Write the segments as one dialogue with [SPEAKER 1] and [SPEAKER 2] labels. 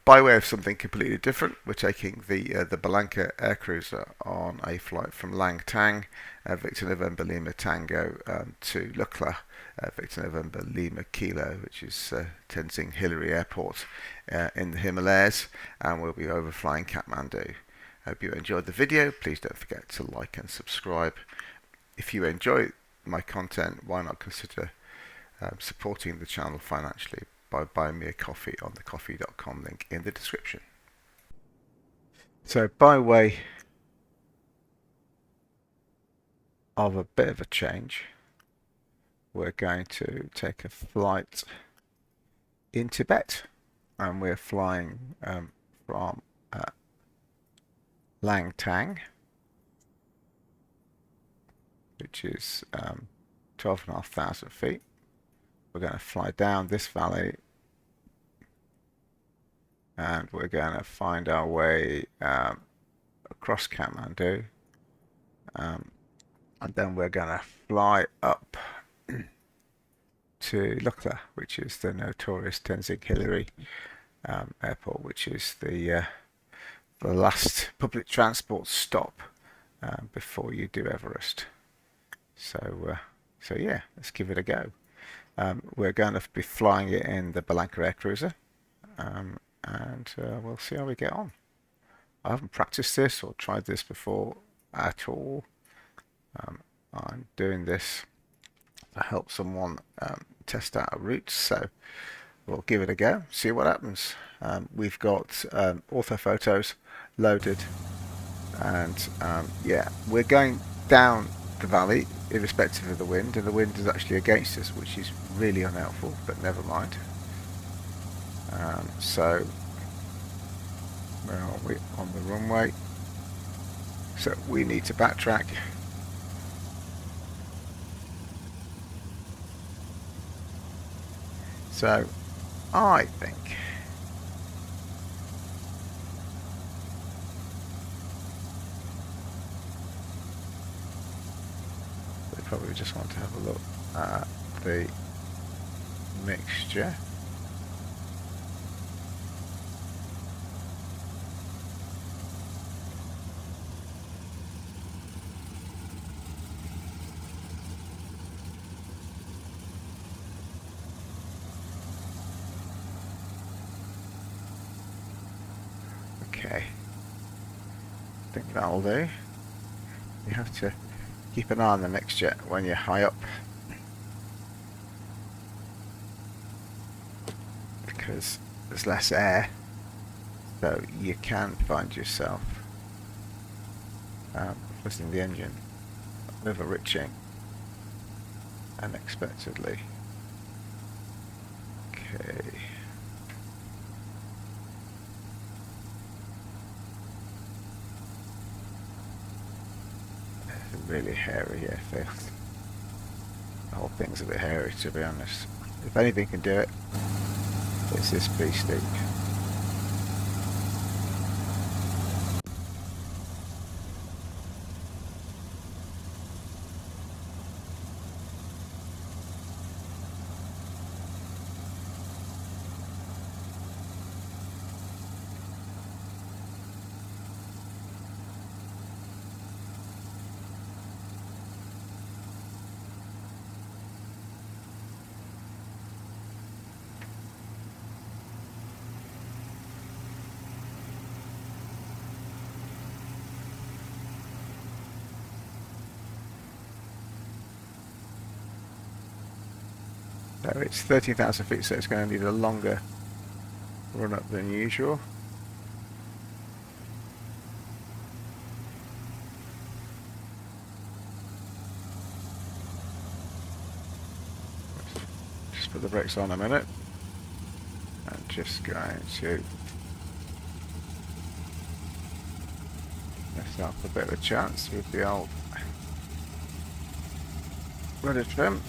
[SPEAKER 1] by way of something completely different, we're taking the Bellanca AirCruiser on a flight from Langtang, Victor November Lima Tango, to Lukla, Victor November Lima Kilo, which is Tenzing Hillary Airport in the Himalayas, and we'll be overflying Kathmandu. Hope you enjoyed the video. Please don't forget to like and subscribe. If you enjoy my content, why not consider supporting the channel financially by buying me a coffee on the coffee.com link in the description. So by way of a bit of a change, we're going to take a flight in Tibet, and we're flying from Langtang, which is 12,500 feet. We're going to fly down this valley, and we're going to find our way across Kathmandu, and then we're going to fly up to Lukla, which is the notorious Tenzing Hillary airport, which is the last public transport stop before you do Everest. So yeah, let's give it a go. We're going to be flying it in the Bellanca AirCruiser, and we'll see how we get on. I haven't practiced this or tried this before at all. I'm doing this to help someone test out a route, so we'll give it a go, see what happens. We've got OrthoPhotos loaded, and yeah, we're going down the valley irrespective of the wind, and the wind is actually against us, which is really unhelpful, but never mind. So where are we? On the runway, so we need to backtrack. So I think we probably just want to have a look at the mixture. Okay, I think that'll do. You have to keep an eye on the mixture when you're high up, because there's less air, so you can find yourself fizzing the engine, over-riching unexpectedly. Okay. Really hairy airfield. The whole thing's a bit hairy, to be honest. If anything can do it, it's this beastie. So it's 13,000 feet, so it's going to need a longer run up than usual. Just put the brakes on a minute. I'm just going to mess up a bit of a chance with the old rudder trim.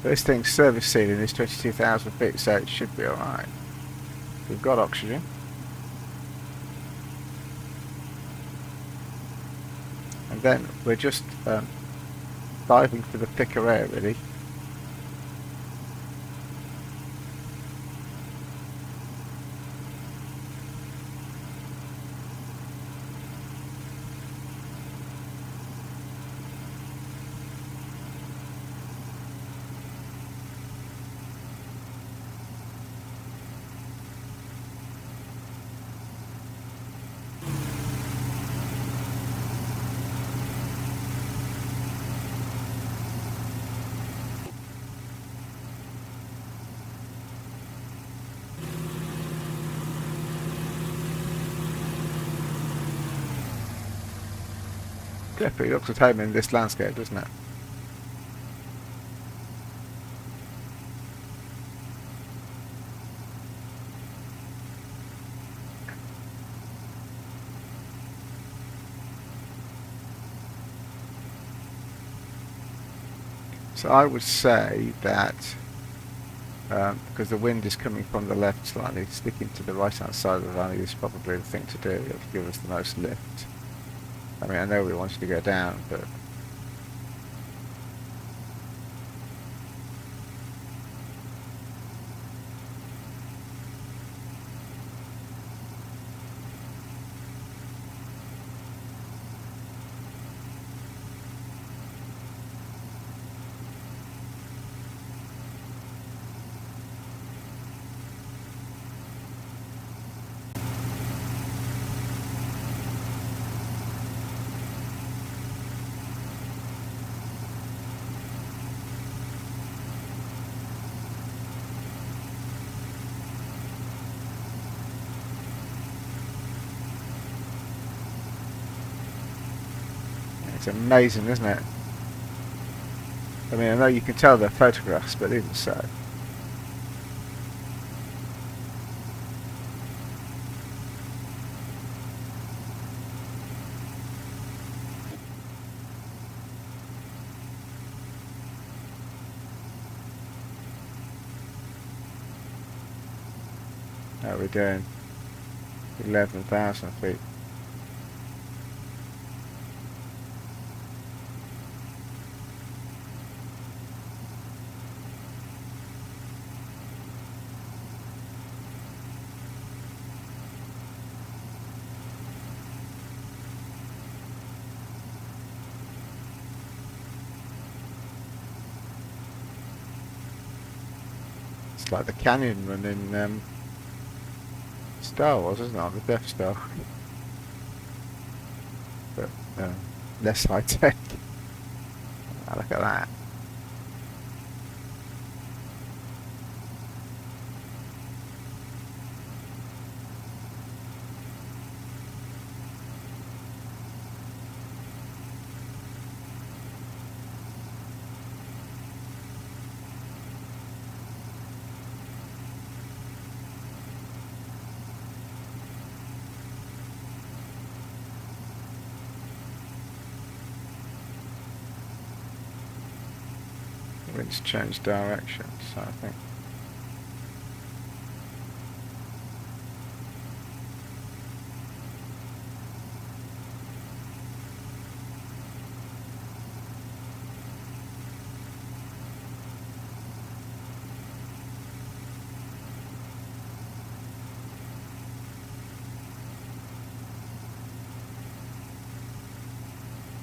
[SPEAKER 1] This thing's service ceiling is 22,000 feet, so it should be alright. We've got oxygen. And then we're just diving for the thicker air, really. Definitely looks at home in this landscape, doesn't it? So I would say that because the wind is coming from the left slightly, sticking to the right hand side of the valley is probably the thing to do. It'll give us the most lift. I mean, I know we wanted to go down, but it's amazing, isn't it? I mean, I know you can tell they're photographs, but even so. How are we doing? 11,000 feet. It's like the canyon run in Star Wars, isn't it? On the Death Star. But less high tech. Oh, look at that. The wind's changed direction, so I think.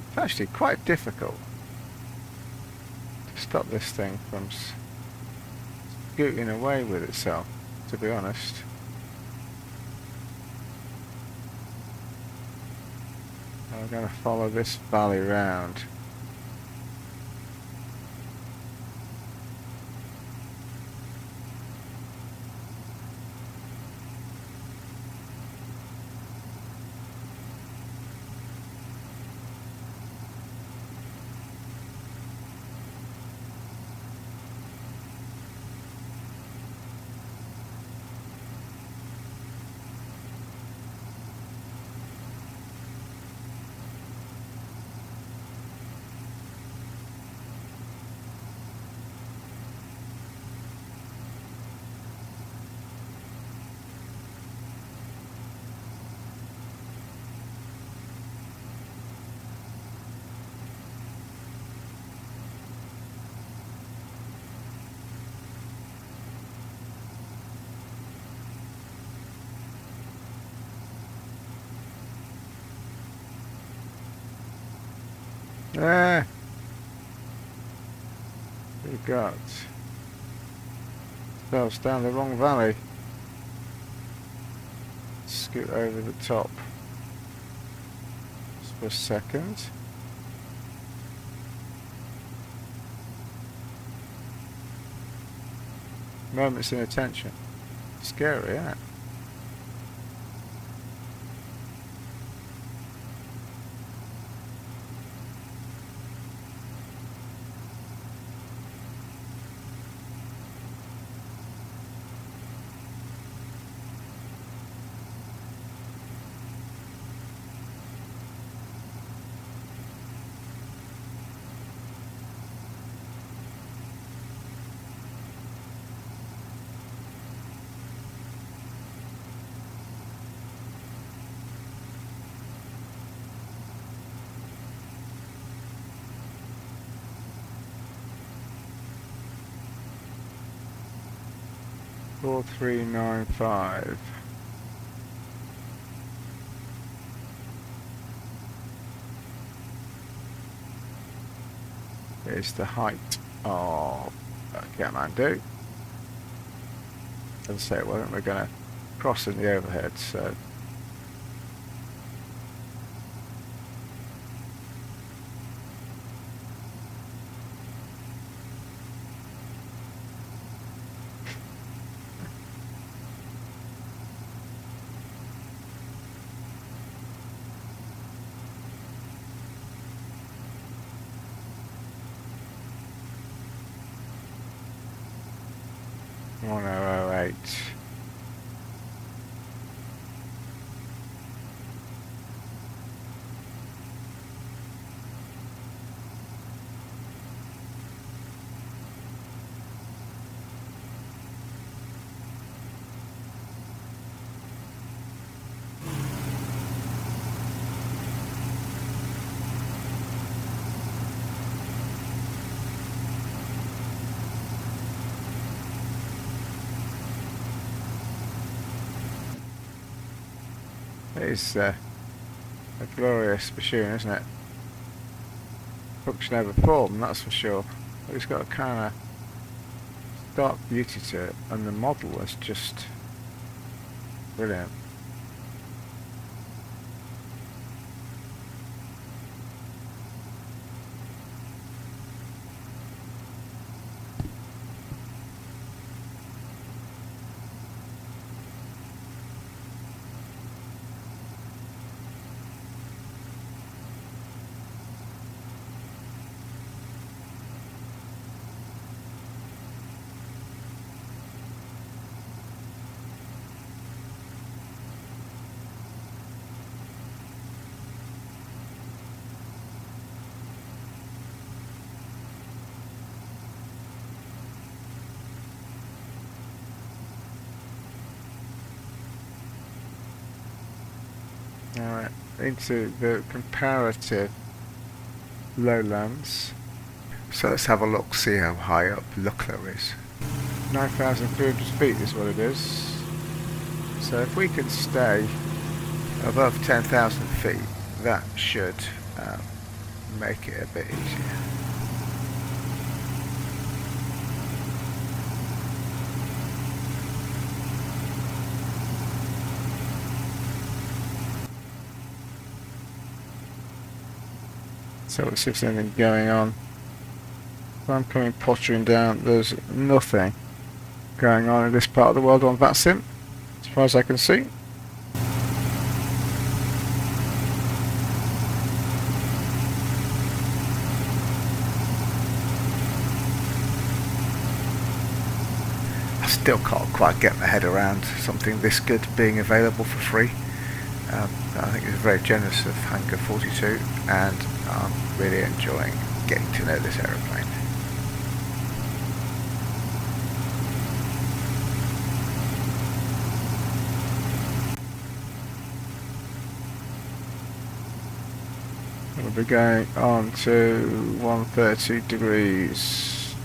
[SPEAKER 1] It's actually quite difficult to stop this thing from scooting away with itself, to be honest. I'm going to follow this valley round. There we got ourselves down the wrong valley. Scoot over the top just for a second. Moments in attention. Scary, isn't it? Four, 3, 9, 5. Is the height of Kathmandu. As I say, well, we're going to cross in the overhead, so one oh oh eight. It's a glorious machine, isn't it? Function over form, that's for sure. But it's got a kind of dark beauty to it, and the model is just brilliant. Alright, into the comparative lowlands. So let's have a look, see how high up Lukla is. 9,300 feet is what it is. So if we can stay above 10,000 feet, that should make it a bit easier. So let's see if there's anything going on. I'm coming pottering down. There's nothing going on in this part of the world on VATSim, as far as I can see. I still can't quite get my head around something this good being available for free. I think it's very generous of Hangar 42, and I'm really enjoying getting to know this aeroplane. We'll be going on to 130 degrees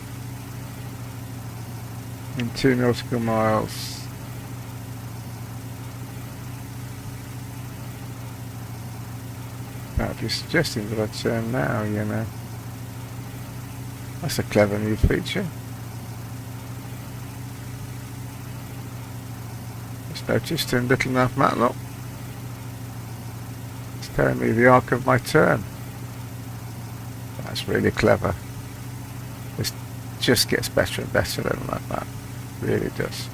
[SPEAKER 1] in 2 nautical miles. I'd be suggesting that I turn now, you know. That's a clever new feature. Just noticed in LittleNavMap, look. It's telling me the arc of my turn. That's really clever. This just gets better and better, LittleNavMap. Really does.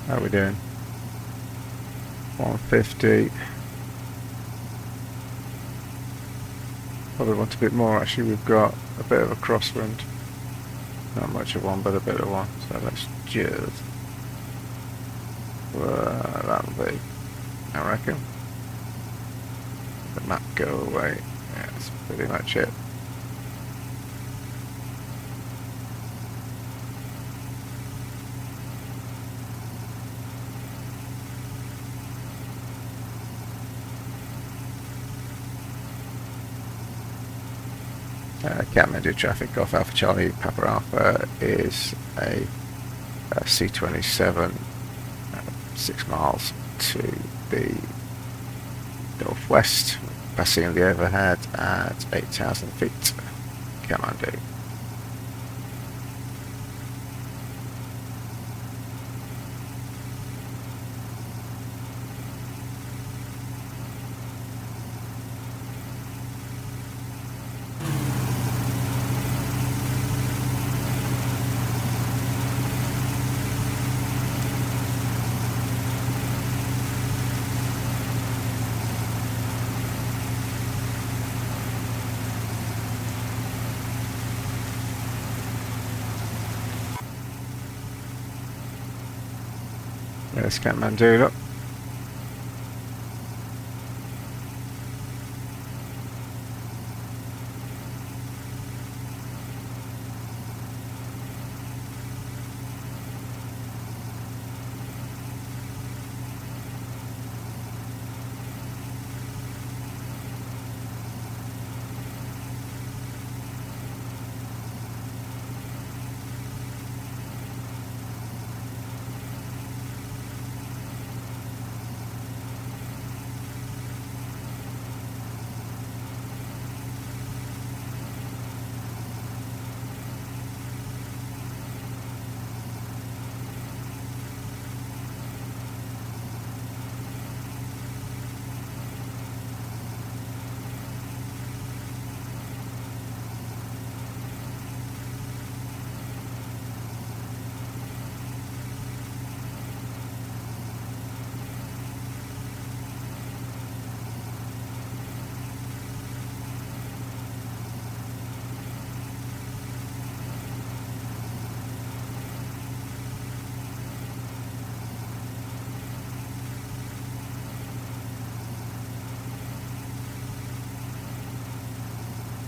[SPEAKER 1] How are we doing? 150. Probably want a bit more actually. We've got a bit of a crosswind. Not much of one, but a bit of one. So let's just... that'll be, I reckon. The map go away. Yeah, that's pretty much it. Kathmandu traffic off Alpha Charlie Papa Alpha is a C27, 6 miles to the northwest, passing the overhead at 8,000 feet. Kathmandu. There's Kathmandu, look.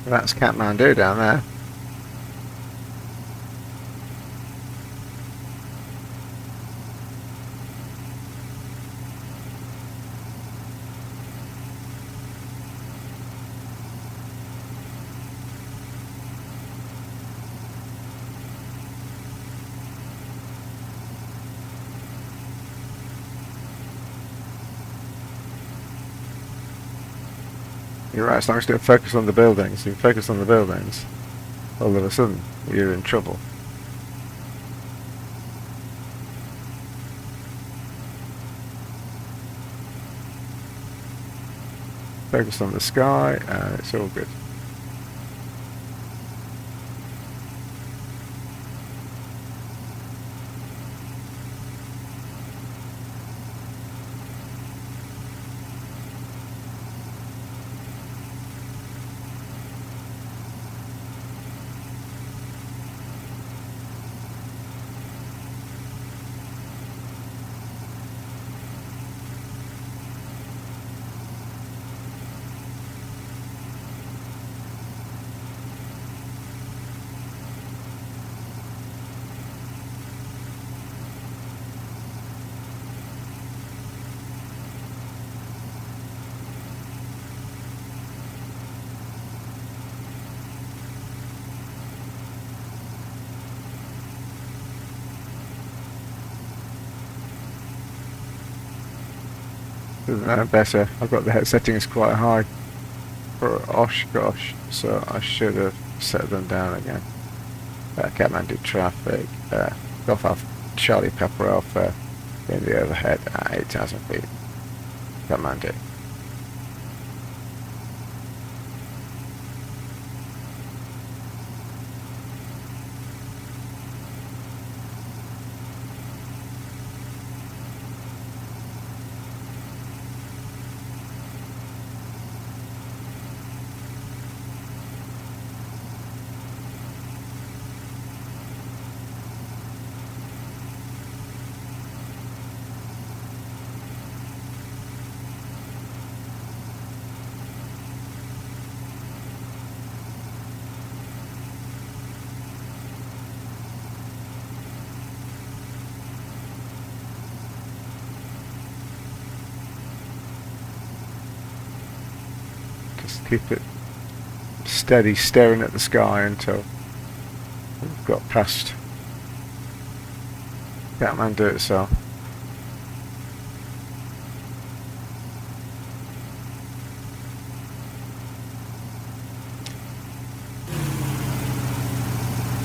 [SPEAKER 1] That's Kathmandu down there. You're right, as long as you don't focus on the buildings. If you focus on the buildings, all of a sudden you're in trouble. Focus on the sky and it's all good. Doesn't know better. I've got the head settings quite high for Oshkosh, so I should have set them down again. Kathmandu traffic, Golf Alpha Charlie Pepper Alpha in the overhead at 8,000 feet. Kathmandu. Keep it steady, staring at the sky until we've got past Kathmandu itself.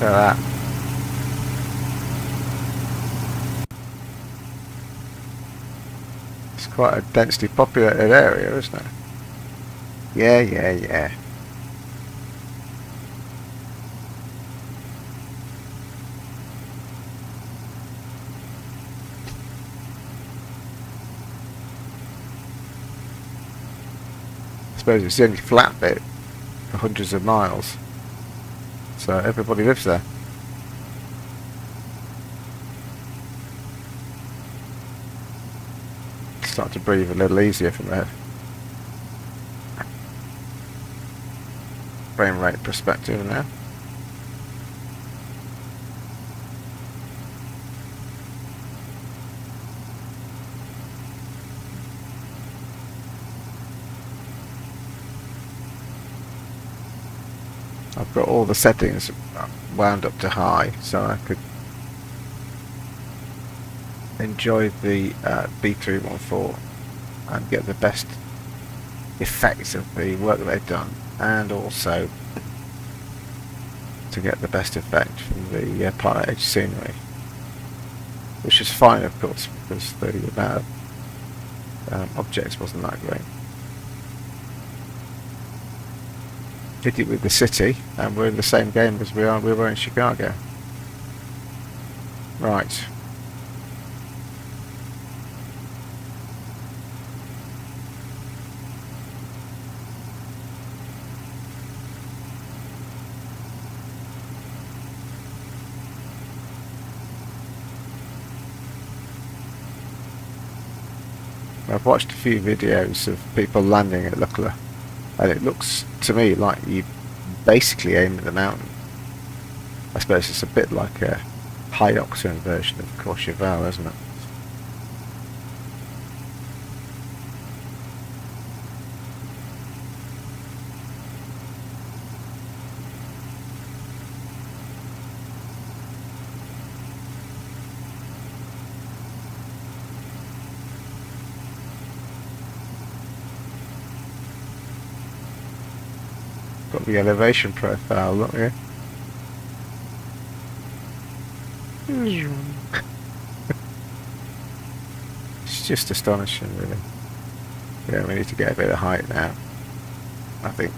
[SPEAKER 1] Look at that. It's quite a densely populated area, isn't it? Yeah. I suppose it's the only flat bit for hundreds of miles, so everybody lives there. Start to breathe a little easier from there. Frame rate perspective now. I've got all the settings wound up to high, so I could enjoy the B314 and get the best effects of the work that they've done, and also to get the best effect from the pilot edge scenery, which is fine, of course, because the amount of objects wasn't that great. Did it with the city, and we're in the same game as we were in Chicago. Right. I've watched a few videos of people landing at Lukla, and it looks to me like you basically aim at the mountain. I suppose it's a bit like a high octane version of Courchevel, isn't it? Got the elevation profile, look here. It's just astonishing, really. Yeah, we need to get a bit of height now, I think.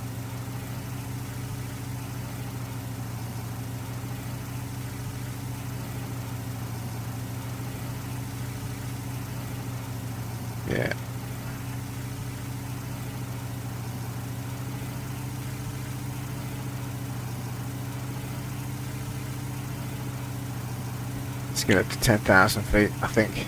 [SPEAKER 1] Yeah. Let's get up to 10,000 feet, I think.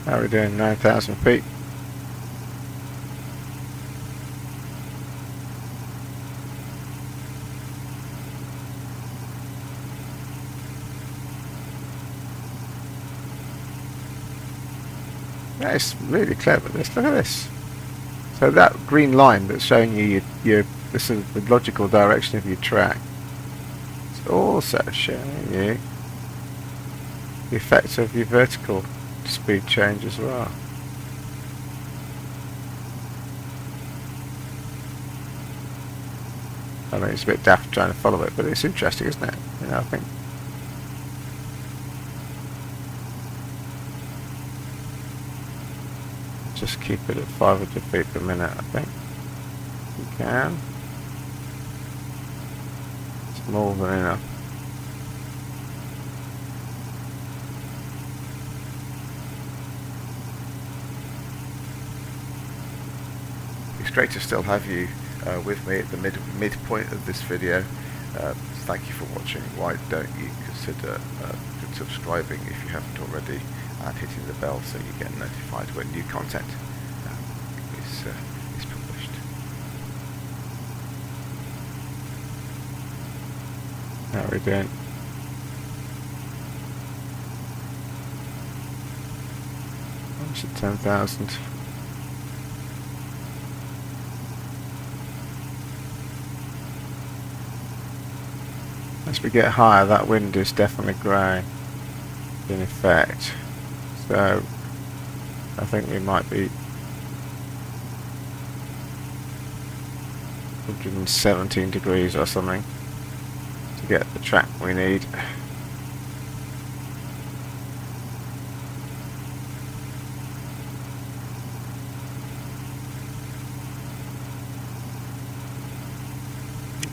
[SPEAKER 1] How are we doing? 9,000 feet. That's really clever. Let's look at this. So that green line that's showing you the sort of the logical direction of your track, it's also showing you the effects of your vertical speed change as well. I mean, it's a bit daft trying to follow it, but it's interesting, isn't it? You know, I think. Just keep it at 500 feet per minute, I think. You can. It's more than enough. It's great to still have you with me at the midpoint of this video. Thank you for watching. Why don't you consider subscribing if you haven't already, and hitting the bell so you get notified when new content is published. How are we doing? Almost at 10,000. As we get higher, that wind is definitely growing in effect. So I think we might be 117 degrees or something to get the track we need.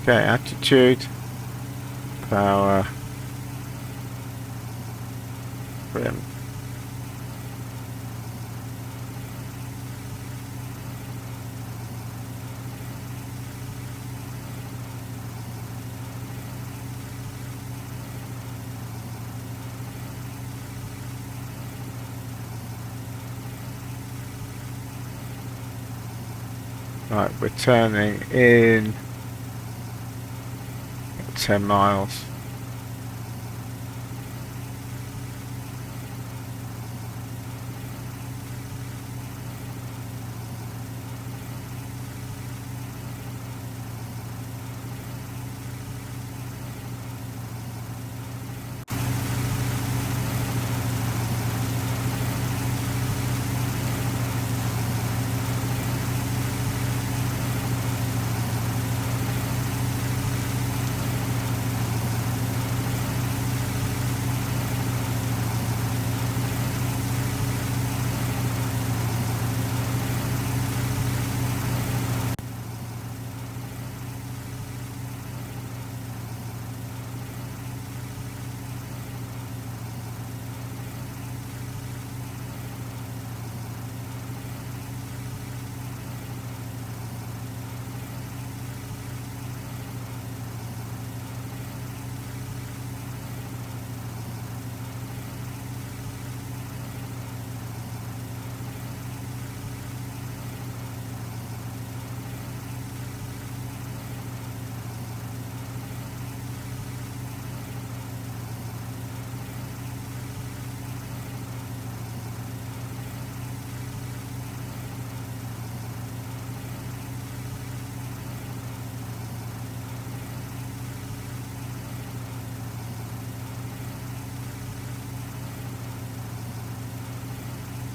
[SPEAKER 1] Okay, attitude, power, rim. Right, we're turning in 10 miles.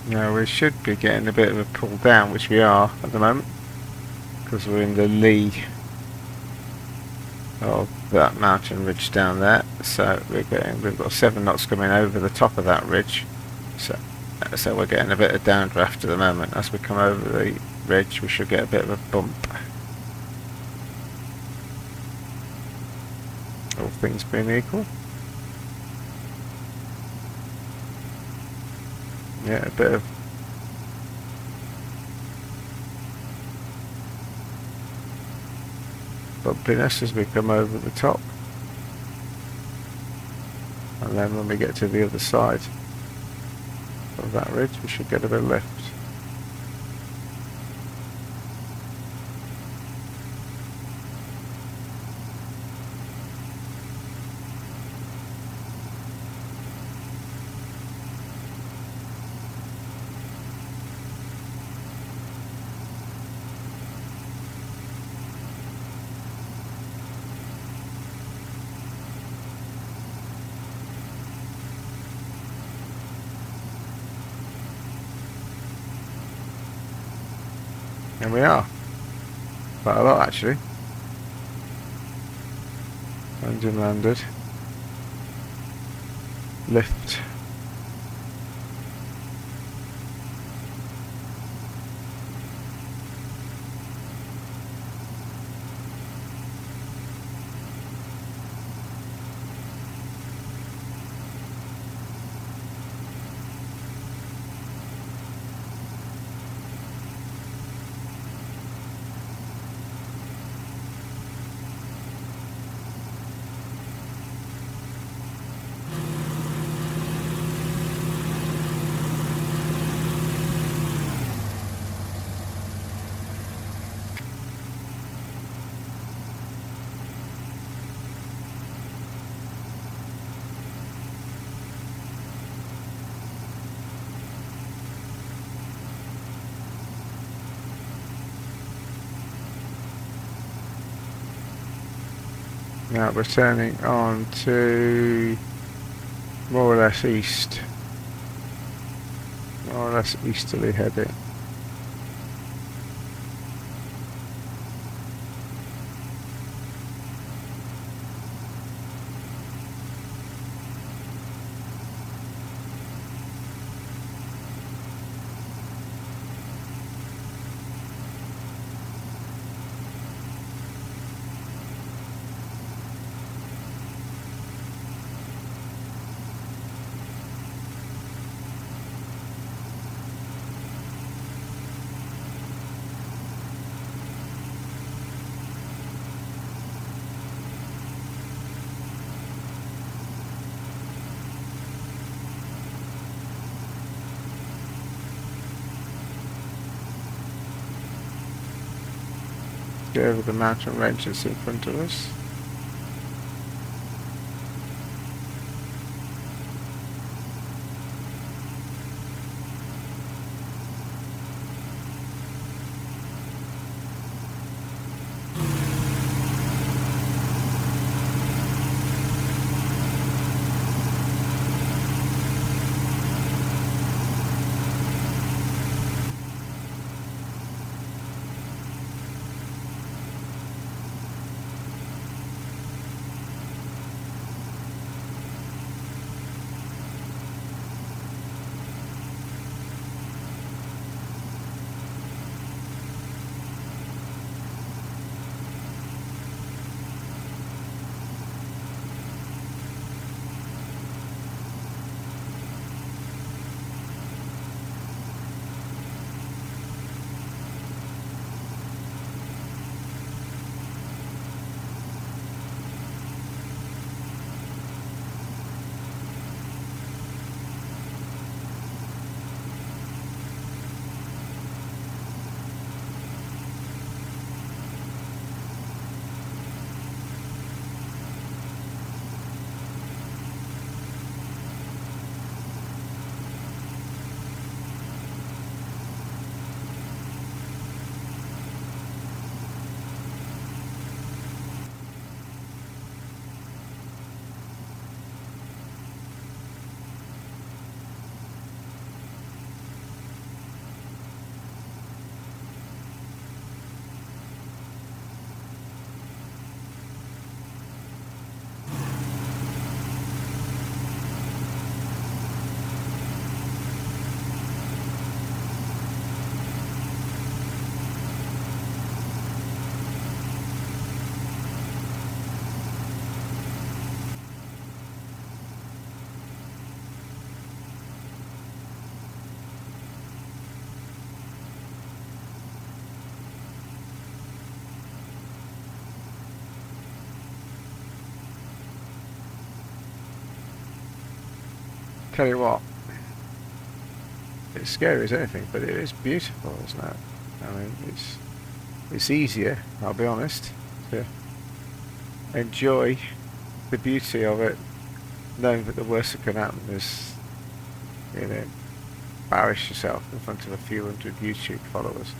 [SPEAKER 1] Now we should be getting a bit of a pull down, which we are at the moment, because we're in the lee of that mountain ridge down there. So we've got 7 knots coming over the top of that ridge. So we're getting a bit of downdraft at the moment. As we come over the ridge, we should get a bit of a bump. All things being equal. Yeah, a bit of bumpiness as we come over the top, and then when we get to the other side of of that ridge, we should get a bit of lift. And we are. Quite a lot actually. Engine landed. Lift. Now we're turning on to more or less east. More or less easterly heading. Go over the mountain range that's in front of us. Tell you what, it's scary as anything, but it is beautiful, isn't it? I mean, it's easier, I'll be honest, to enjoy the beauty of it, knowing that the worst that can happen is, you know, embarrass yourself in front of a few hundred YouTube followers.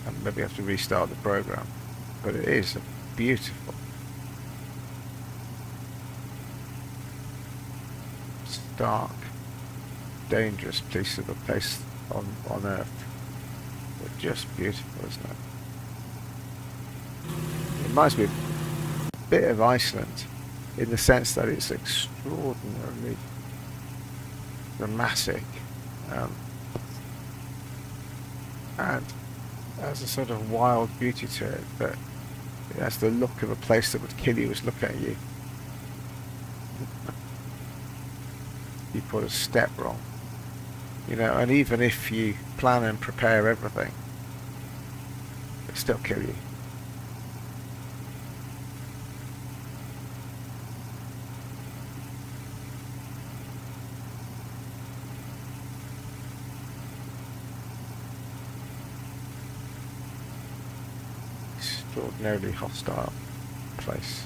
[SPEAKER 1] And maybe have to restart the program. But it is beautiful, stark, dangerous piece of a place on Earth. But just beautiful, isn't it? It reminds me a bit of Iceland in the sense that it's extraordinarily dramatic, and has a sort of wild beauty to it, but it has the look of a place that would kill you as look at you. You put a step wrong, you know, and even if you plan and prepare everything, it'll still kill you. Extraordinarily hostile place.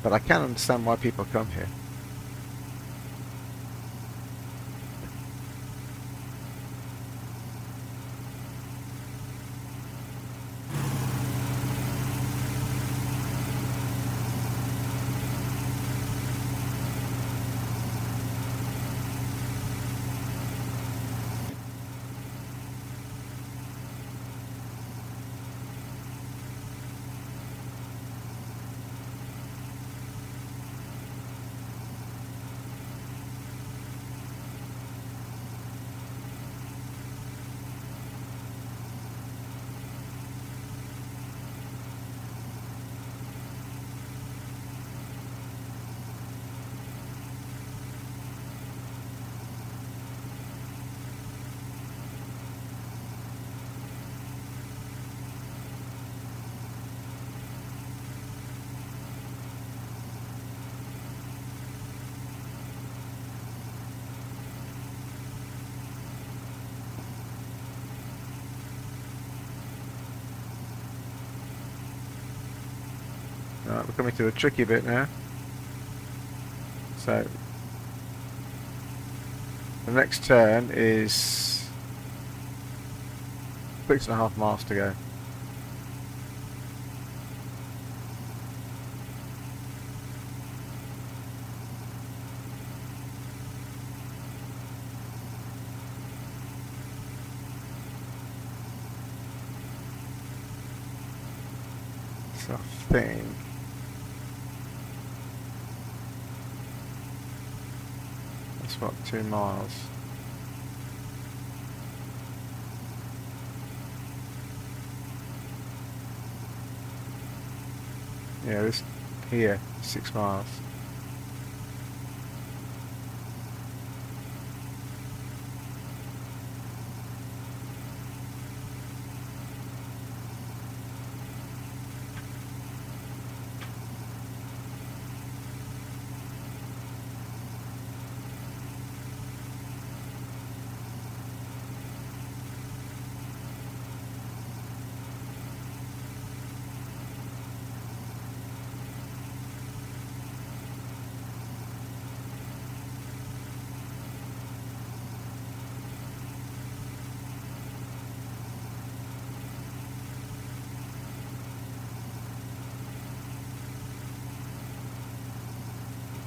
[SPEAKER 1] But I can understand why people come here. Right, we're coming to the tricky bit now. So the next turn is 6.5 miles to go. So I think that's what, 2 miles. Yeah, this here, 6 miles.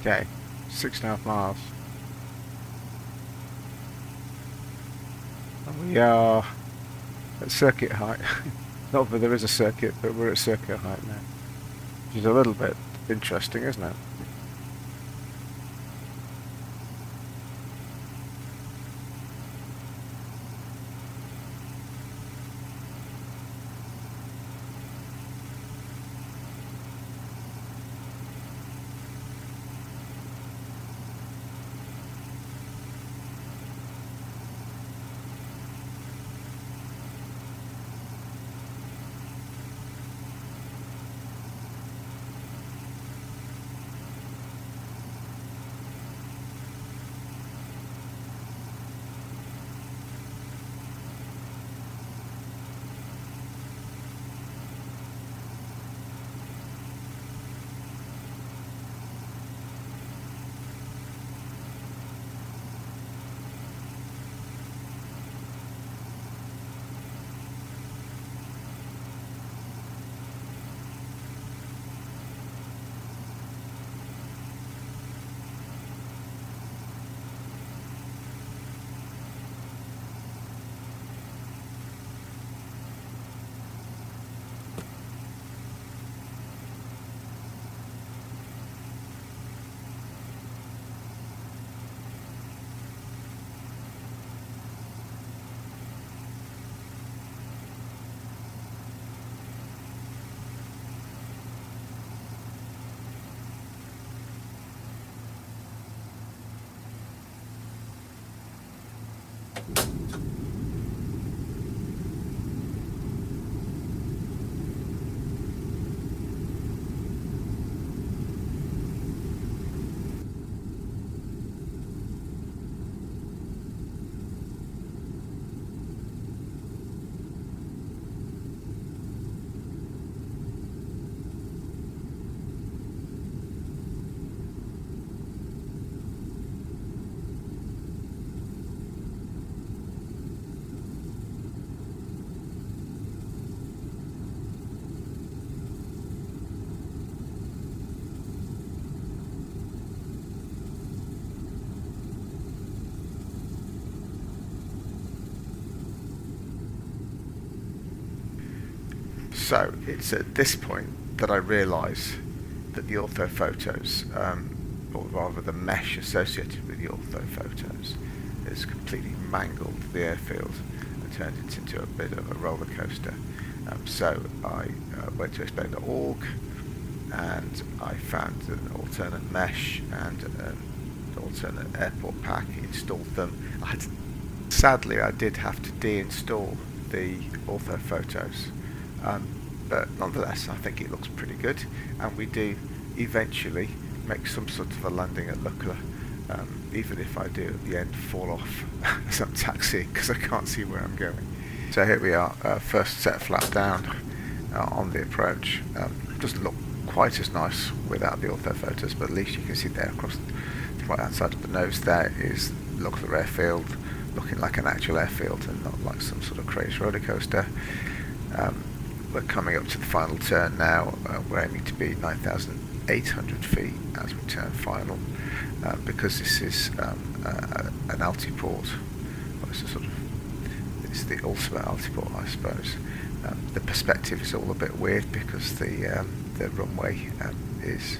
[SPEAKER 1] Okay, 6.5 miles. And we are at circuit height. Not that there is a circuit, but we're at circuit height now. Which is a little bit interesting, isn't it? So it's at this point that I realise that the orthophotos, or rather the mesh associated with the orthophotos, has completely mangled the airfield and turned it into a bit of a roller coaster. So I went to explain.org and I found an alternate mesh and an alternate airport pack, installed them. Sadly, I did have to deinstall the orthophotos, but nonetheless I think it looks pretty good, and we do eventually make some sort of a landing at Lukla, even if I do at the end fall off as I'm taxiing because I can't see where I'm going. So here we are, first set flat down on the approach. Doesn't look quite as nice without the orthophotos, but at least you can see there across the right hand side of the nose there is Lukla airfield, looking like an actual airfield and not like some sort of crazy roller coaster. We're coming up to the final turn now. We're aiming to be 9,800 feet as we turn final, because this is an altiport. Well, it's the ultimate altiport, I suppose. The perspective is all a bit weird because the runway is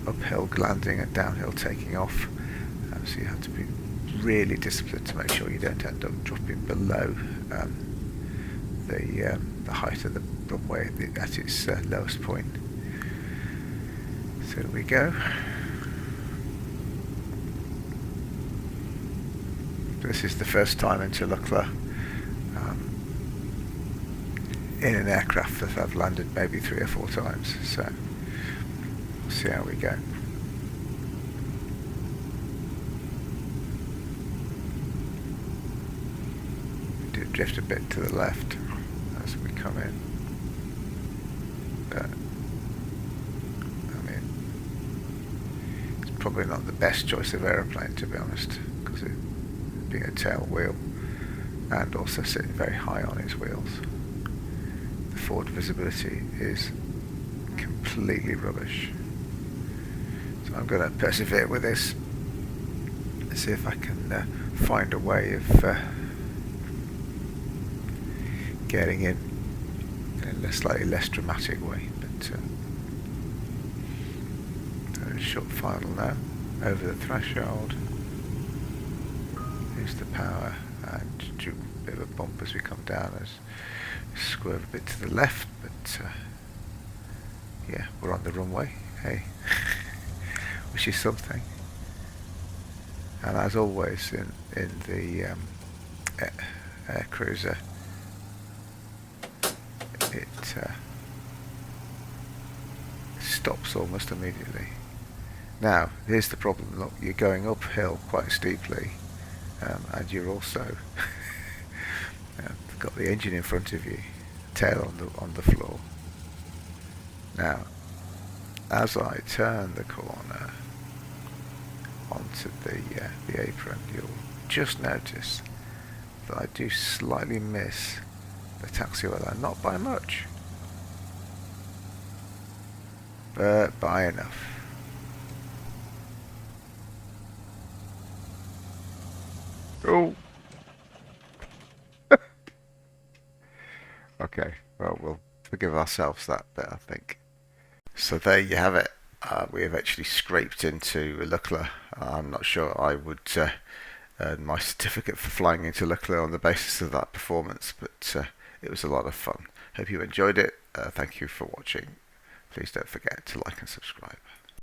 [SPEAKER 1] uphill landing and downhill taking off, so you have to be really disciplined to make sure you don't end up dropping below the height of the runway at its lowest point. So here we go. This is the first time into Lukla in an aircraft that I've landed maybe 3 or 4 times, so we'll see how we go. We do drift a bit to the left as we come in, but I mean, it's probably not the best choice of aeroplane, to be honest, because it being a tail wheel and also sitting very high on its wheels. The forward visibility is completely rubbish, so I'm going to persevere with this and see if I can find a way of getting in a slightly less dramatic way. But a short final now, over the threshold. Here's the power, and do a bit of a bump as we come down, as we swerve a bit to the left, but yeah, we're on the runway, hey, which is something. And as always in the AirCruiser, it stops almost immediately. Now, here's the problem. Look, you're going uphill quite steeply, and you're also got the engine in front of you, tail on the floor. Now, as I turn the corner onto the apron, you'll just notice that I do slightly miss the taxiway line, not by much, but by enough. Oh. Okay, well, we'll forgive ourselves that bit, I think. So there you have it. We have actually scraped into Lukla. I'm not sure I would earn my certificate for flying into Lukla on the basis of that performance, but it was a lot of fun. Hope you enjoyed it. Thank you for watching. Please don't forget to like and subscribe.